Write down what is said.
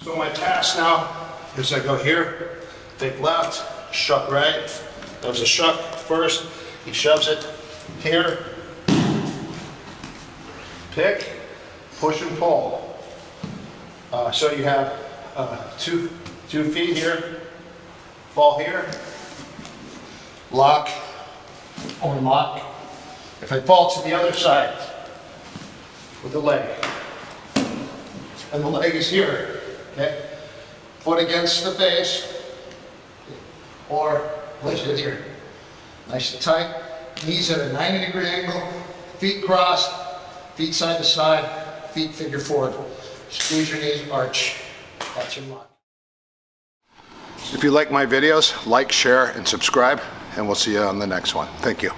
So my pass now is I go here, take left, shuck right. There's a shuck first. He shoves it here. Pick, push and pull. So you have 2 feet here, fall here, lock, unlock. If I fall to the other side with the leg, and the leg is here, okay? Foot against the base, or place it here. Nice and tight, knees at a 90-degree angle, feet crossed, feet side to side, feet figure forward. Squeeze your knees, arch. That's your lock. If you like my videos, like, share, and subscribe, and we'll see you on the next one. Thank you.